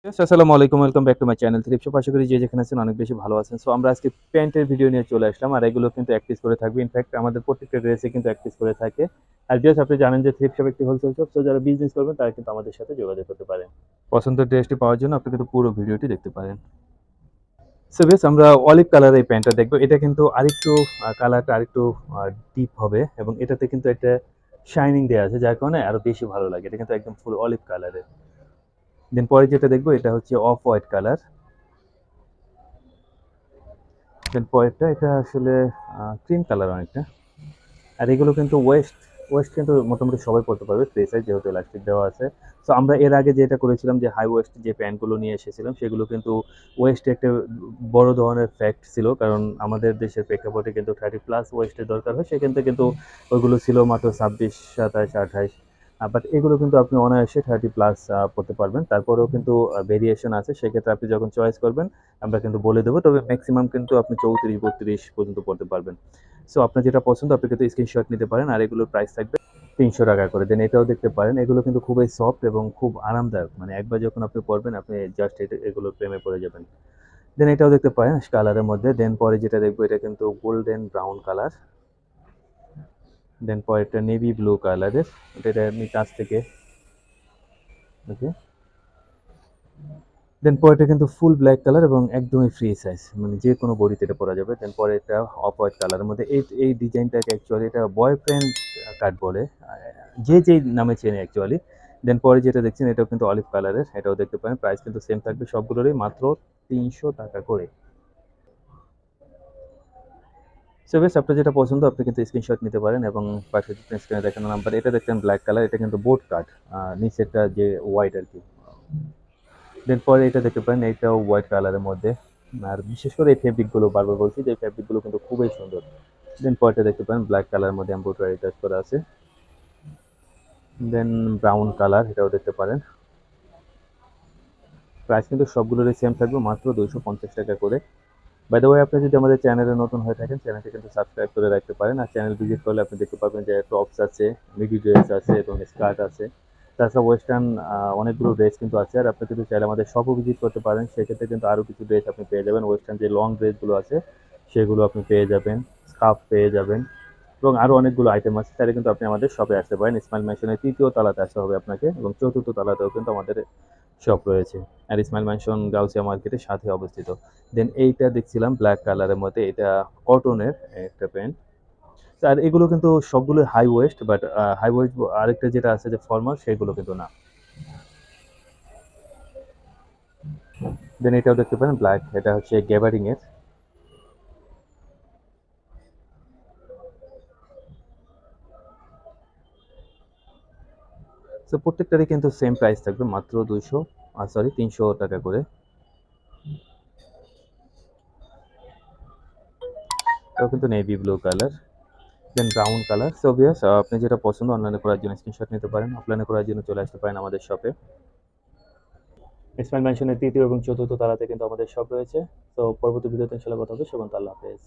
আসসালামু আলাইকুম, welcome back to my channel thrift shop. আশা করি যে যেখানে আছেন অনেক বেশি ভালো আছেন। সো আমরা আজকে প্যান্টের ভিডিও নিয়ে চলে আসলাম, আর এগুলো কিন্তু এক পিস করে থাকবে। ইনফ্যাক্ট আমাদের প্রত্যেকটা ড্রেসে কিন্তু এক পিস করে থাকে। আর জাস্ট আপনি জানেন যে থ্রিফট শপ একটি হোলসেল শপ, সো যারা বিজনেস করবেন তারা কিন্তু আমাদের সাথে যোগাযোগ করতে পারেন। পছন্দের ড্রেসটি পাওয়ার জন্য আপনি কিন্তু পুরো ভিডিওটি দেখতে পারেন। সো বেশ, আমরা অলিভ কালার এই প্যান্টটা দেখবো। এটা কিন্তু আরেকটু কালারটা আরেকটু ডিপ হবে, এবং এটাতে কিন্তু একটা শাইনিং দেওয়া আছে, যার কারণে আরো বেশি ভালো লাগে। এটা কিন্তু একদম ফুল অলিভ কালারের। দেন পরে যেটা দেখবো এটা হচ্ছে অফ হোয়াইট কালার। দেন পরেরটা এটা আসলে ক্রিম কালার অনেকটা। আর এগুলো কিন্তু ওয়েস্ট ওয়েস্ট কিন্তু মোটামুটি সবাই পড়তে পারবে, ফ্রি সাইজ যেহেতু ইলাস্টিক দেওয়া আছে। সো আমরা এর আগে যেটা করেছিলাম যে হাই ওয়েস্ট যে প্যান্টগুলো নিয়ে এসেছিলাম, সেগুলো কিন্তু ওয়েস্টে একটা বড় ধরনের ফ্যাক্ট ছিল, কারণ আমাদের দেশের প্রেক্ষাপটে কিন্তু 30+ ওয়েস্টের দরকার হয়। সেক্ষেত্রে কিন্তু ওইগুলো ছিল মাত্র 26, 27, 28। বাট এগুলো কিন্তু আপনি অনায়াসে 30+ পড়তে পারবেন। তারপরেও কিন্তু ভেরিয়েশন আছে, সেক্ষেত্রে আপনি যখন চয়েস করবেন আমরা কিন্তু বলে দেবো। তবে ম্যাক্সিমাম কিন্তু আপনি 34, 32 পর্যন্ত পড়তে পারবেন। সো আপনার যেটা পছন্দ আপনি কিন্তু স্ক্রিনশট নিতে পারেন, আর এগুলোর প্রাইস থাকবে 300 টাকা করে। দেন এটাও দেখতে পারেন, এগুলো কিন্তু খুবই সফট এবং খুব আরামদায়ক। মানে একবার যখন আপনি পরবেন আপনি জাস্ট এগুলোর প্রেমে পড়ে যাবেন। দেন এটাও দেখতে পারেন কালারের মধ্যে। দেন পরে যেটা দেখবো এটা কিন্তু গোল্ডেন ব্রাউন কালার। দেন পরে একটা নেভি ব্লু কালারের, এটা আমি কাছ থেকে ওকে। দেন পরেরটা কিন্তু ফুল ব্ল্যাক কালার এবং একদমই ফ্রি সাইজ, মানে যে কোনো বডিতে এটা পরা যাবে। দেন পরে এটা অফ হোয়াইট কালারের মধ্যে। এই ডিজাইনটাকে অ্যাকচুয়ালি এটা বয়ফ্রেন্ড কাট বলে, যে যেই নামে চেনে অ্যাকচুয়ালি। দেন পরে যেটা দেখছেন এটাও কিন্তু অলিভ কালারের, এটাও দেখতে পারেন। প্রাইস কিন্তু সেম থাকবে সবগুলোরই, মাত্র 300 টাকা করে। সো বেশ, আপনার যেটা পছন্দ আপনি কিন্তু স্ক্রিনশট নিতে পারেন এবং পাশে স্ক্রিনে দেখানো নাম্বার। এটা দেখছেন ব্ল্যাক কালার, এটা কিন্তু বোট কাট, নিচেরটা যে হোয়াইট আর কি। দেন পরে এটা দেখতে পারেন, এটাও হোয়াইট কালারের মধ্যে। আর বিশেষ করে এই ফেব্রিকগুলো বারবার বলছি যে এই ফেব্রিকগুলো কিন্তু খুবই সুন্দর। দেন পরেরটা দেখতে পারেন ব্ল্যাক কালারের মধ্যে এমব্রয়ডারি টাচ করা আছে। দেন ব্রাউন কালার, এটাও দেখতে পারেন। প্রাইস কিন্তু সবগুলোরই সেম থাকবে, মাত্র 250 টাকা করে। বাই দ্য ওয়ে, আপনি যদি আমাদের চ্যানেলে নতুন হয়ে থাকেন চ্যানেলটি কিন্তু সাবস্ক্রাইব করে রাখতে পারেন। আর চ্যানেল ভিজিট করলে আপনি দেখতে পাবেন যে টপস আছে, মিডি ড্রেস আছে এবং স্কার্ট আছে। তাছাড়া ওয়েস্টার্ন অনেকগুলো ড্রেস কিন্তু আছে। আর আপনি কিন্তু চাইলে আমাদের শপও ভিজিট করতে পারেন, সেক্ষেত্রে কিন্তু আরও কিছু ড্রেস আপনি পেয়ে যাবেন। ওয়েস্টার্ন যে লং ড্রেসগুলো আছে সেগুলো আপনি পেয়ে যাবেন, স্কার্ফ পেয়ে যাবেন, এবং আরও অনেকগুলো আইটেম আছে। তাহলে কিন্তু আপনি আমাদের শপে আসতে পারেন। স্মাইল ম্যানশনের 3য় তলাতে আসতে হবে আপনাকে, এবং 4র্থ তলাতেও কিন্তু আমাদের শপ রয়েছে। আর স্মাইল ম্যানশন গাউসিয়া মার্কেটের সাথে অবস্থিত। দেন এইটা দেখছিলাম ব্ল্যাক কালারের মধ্যে, এটা কটনের একটা প্যান্ট। আর এগুলো কিন্তু সবগুলো high waist, but high waist আরেকটা যেটা আছে যে ফর্মাল, সেগুলো কিন্তু না। দেন এটাও দেখতে পারেন ব্ল্যাক, এটা হচ্ছে গ্যাবারিং এর। তো প্রত্যেকটারই কিন্তু সেম প্রাইস থাকবে, মাত্র 300 টাকা করে। এটাও কিন্তু নেভি ব্লু কালার। দেন ব্রাউন কালার। সো ভিউয়ার্স, আপনি যেটা পছন্দ অনলাইনে করার জন্য স্ক্রিনশট নিতে পারেন, অফলাইনে করার জন্য চলে আসতে পারেন আমাদের শপে। ইসমাইল ম্যানশনের 3য় এবং 4র্থ তলাতে কিন্তু আমাদের শপ রয়েছে। তো পরবর্তী ভিডিওতে ইনশাআল্লাহ কথা হবে। সেবন্ত আল্লাহ হাফেজ।